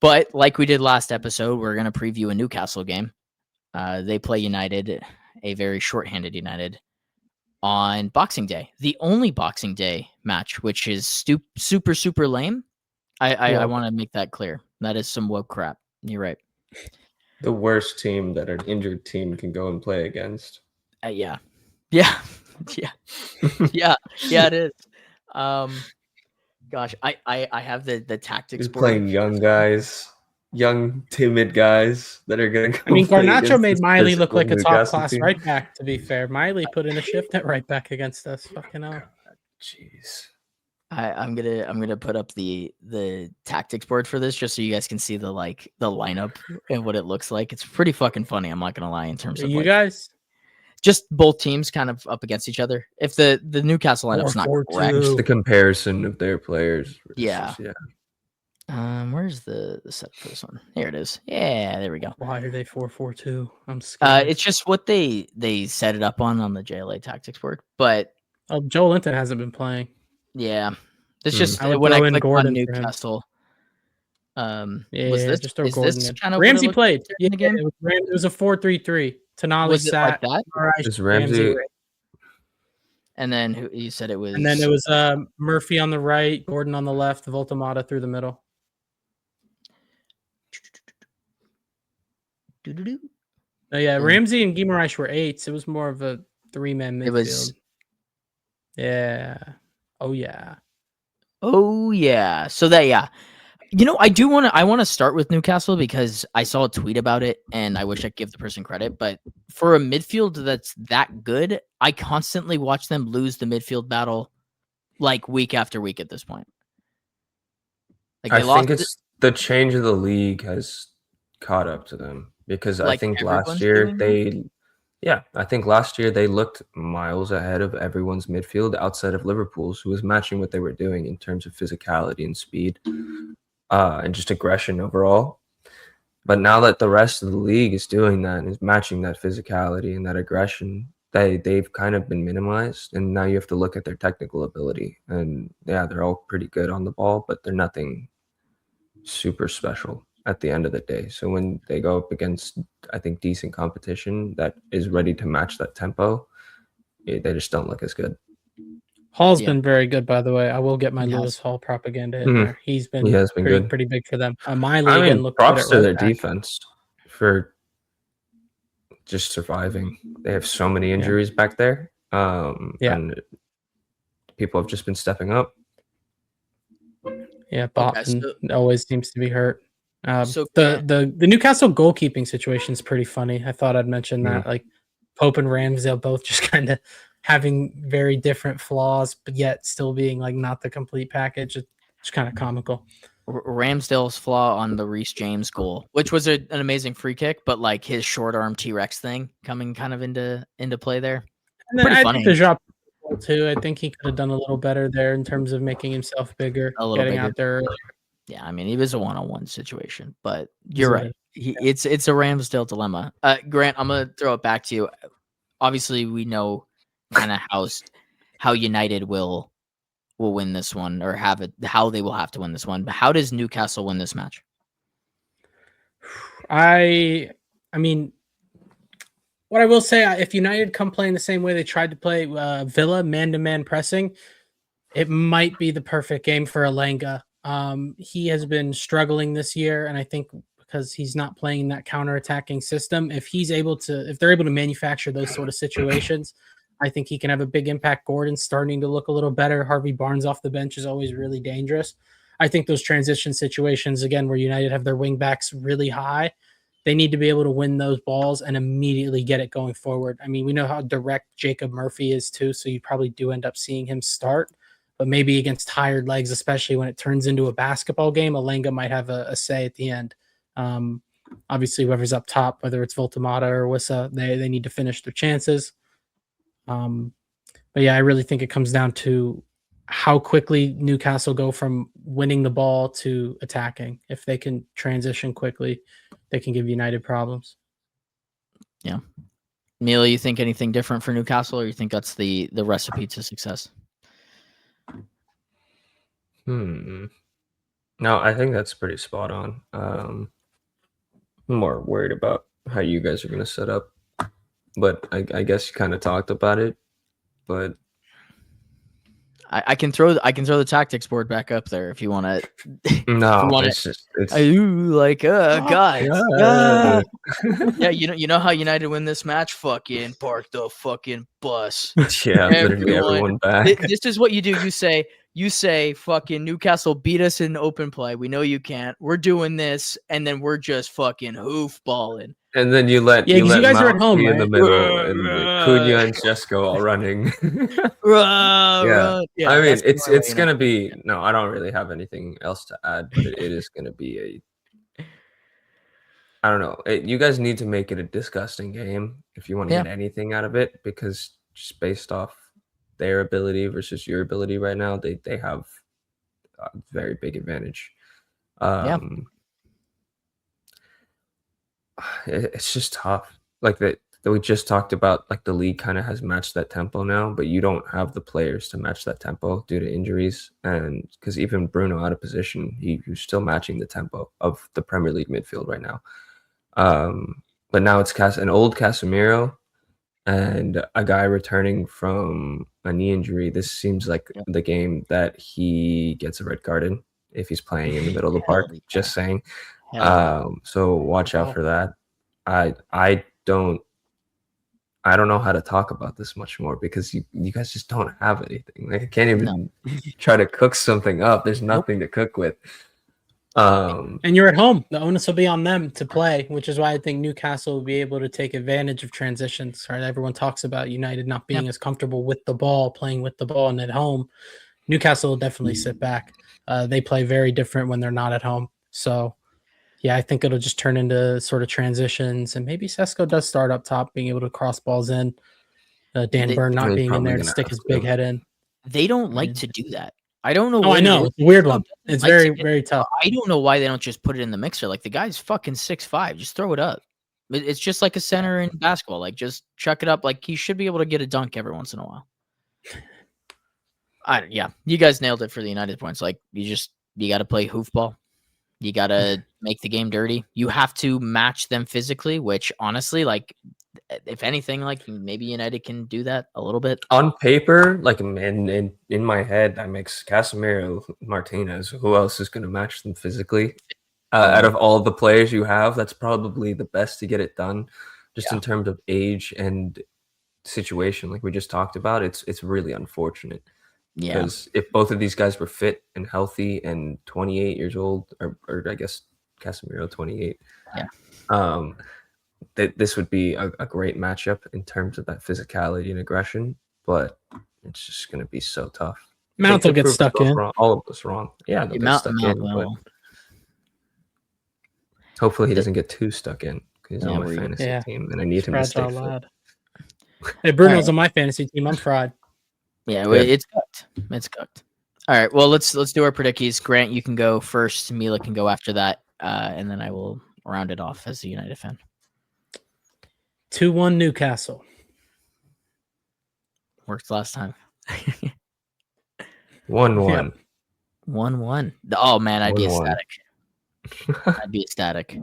But like we did last episode, we're going to preview a Newcastle game. They play United, a very shorthanded United, on Boxing Day. The only Boxing Day match, which is super, super lame. I want to make that clear. That is some woke crap. You're right. The worst team that an injured team can go and play against. Yeah. Yeah. It is. Gosh, I have the tactics He's board. playing young guys, young timid guys that are gonna. I mean, Garnacho made Miley look like a top class right back. To be fair, Miley put in a shift at right back against us. Fucking hell. Jeez. I'm gonna put up the tactics board for this just so you guys can see the lineup and what it looks like. It's pretty fucking funny. I'm not gonna lie in terms of you guys. Just both teams kind of up against each other. If the Newcastle lineup's not correct, just the comparison of their players. Yeah. Where's the set for this one? Here it is. Yeah, there we go. Why are they 4-4-2? I'm scared. It's just what they set it up on the JLA tactics board. But Joe Linton hasn't been playing. Yeah, it's just I when I click Gordon on Newcastle. Was this just throw Gordon in. Kind of Ramsey played. Yeah, it was a 4-3-3. Tonali sat. Like that? Is Ramsey? And then you said it was. And then it was Murphy on the right, Gordon on the left, Voltamata through the middle. Oh yeah, Ramsey and Guimaraes were 8s. It was more of a 3-man midfield. It was. Yeah. Oh yeah. So that I want to start with Newcastle because I saw a tweet about it and I wish I could give the person credit. But for a midfield that's that good, I constantly watch them lose the midfield battle like week after week at this point. I think it's the change of the league has caught up to them because I think last year they looked miles ahead of everyone's midfield outside of Liverpool's, who was matching what they were doing in terms of physicality and speed. And just aggression overall. But now that the rest of the league is doing that and is matching that physicality and that aggression, they've kind of been minimized. And now you have to look at their technical ability. And yeah, they're all pretty good on the ball, but they're nothing super special at the end of the day. So when they go up against, I think, decent competition that is ready to match that tempo, they just don't look as good. Hall's been very good, by the way. I will get my Lewis Hall propaganda in there. He has been pretty big for them. Miley looked props to their defense for just surviving. They have so many injuries back there. And people have just been stepping up. Yeah, Botman always seems to be hurt. The Newcastle goalkeeping situation is pretty funny. I thought I'd mention that. Like Pope and Ramsdale both just kind of having very different flaws, but yet still being like not the complete package. It's kind of comical. Ramsdale's flaw on the Reece James goal, which was an amazing free kick, but like his short arm T-Rex thing coming kind of into play there. And then I think the drop too. I think he could have done a little better there in terms of making himself bigger, getting out there earlier. Yeah, I mean, he was a one-on-one situation, but you're right. It's a Ramsdale dilemma. Grant, I'm gonna throw it back to you. Obviously, we know kind of how United will win this one, or how they will have to win this one. But how does Newcastle win this match? I mean, what I will say, if United come playing the same way they tried to play Villa, man-to-man pressing, it might be the perfect game for Elanga. He has been struggling this year, and I think because he's not playing that counter-attacking system, if they're able to manufacture those sort of situations, I think he can have a big impact. Gordon's starting to look a little better. Harvey Barnes off the bench is always really dangerous. I think those transition situations, again, where United have their wing backs really high, they need to be able to win those balls and immediately get it going forward. I mean, we know how direct Jacob Murphy is too, so you probably do end up seeing him start. But maybe against tired legs, especially when it turns into a basketball game, Elanga might have a say at the end. Obviously, whoever's up top, whether it's Voltamata or Wissa, they need to finish their chances. But yeah, I really think it comes down to how quickly Newcastle go from winning the ball to attacking. If they can transition quickly, they can give United problems. Yeah. Neil, you think anything different for Newcastle, or you think that's the recipe to success? No, I think that's pretty spot on. I'm more worried about how you guys are going to set up, but I guess you kind of talked about it. But I can throw the tactics board back up there if you want to. no, it's Guys. yeah. Yeah, you know how United win this match? Fucking park the fucking bus. Yeah, literally everyone back. This is what you do. You say fucking Newcastle beat us in open play. We know you can't. We're doing this, and then we're just fucking hoofballing. And then you let you guys are at Mount home, be in the right? middle, and Cunha and Jesco all running. Yeah, I mean, that's it's gonna be no. I don't really have anything else to add, but it is gonna be I don't know. You guys need to make it a disgusting game if you want to get anything out of it, because just based off their ability versus your ability right now, they have a very big advantage. It's just tough. Like that we just talked about, like the league kind of has matched that tempo now, but you don't have the players to match that tempo due to injuries. And because even Bruno out of position, he's still matching the tempo of the Premier League midfield right now. But now it's an old Casemiro and a guy returning from a knee injury. This seems like the game that he gets a red card in if he's playing in the middle of the park. Just saying. So watch out for that. I don't know how to talk about this much more because you guys just don't have anything. Like I can't even try to cook something up. There's nothing to cook with. And you're at home. The onus will be on them to play, which is why I think Newcastle will be able to take advantage of transitions. Right? Everyone talks about United not being as comfortable with the ball, playing with the ball, and at home, Newcastle will definitely sit back. They play very different when they're not at home. So, yeah, I think it'll just turn into sort of transitions, and maybe C.O.C does start up top, being able to cross balls in. Dan Burn not being in there to stick his big head in. They don't like to do that. I don't know. Oh, I know. It's a weird one. It's very, very tough. I don't know why they don't just put it in the mixer. Like the guy's fucking 6'5". Just throw it up. It's just like a center in basketball. Like just chuck it up. Like he should be able to get a dunk every once in a while. You guys nailed it for the United points. Like you got to play hoofball. You got to make the game dirty. You have to match them physically, which honestly, like if anything, like maybe United can do that a little bit. On paper, like in my head, that makes Casemiro, Martinez. Who else is going to match them physically? Out of all the players you have, that's probably the best to get it done. Just in terms of age and situation, like we just talked about, it's really unfortunate. Yeah, because if both of these guys were fit and healthy and 28 years old, or I guess Casemiro 28, this would be a great matchup in terms of that physicality and aggression. But it's just going to be so tough. Mount will get stuck in. All of us wrong. Yeah, they'll get stuck in. But hopefully he doesn't get too stuck in because he's on my fantasy team and I need him to stay fit. Hey, Bruno's on my fantasy team. I'm fried. Yeah, it's cooked. It's cooked. All right. Well, let's do our predictions. Grant, you can go first. Mila can go after that, and then I will round it off as a United fan. 2-1 Newcastle. Worked last time. 1-1. 1-1. Oh man, I'd be ecstatic. I'd be ecstatic.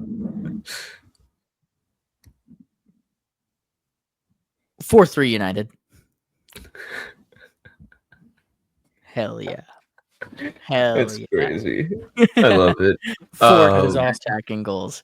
4-3 United. Hell yeah. That's crazy. I love it. 4 attacking goals.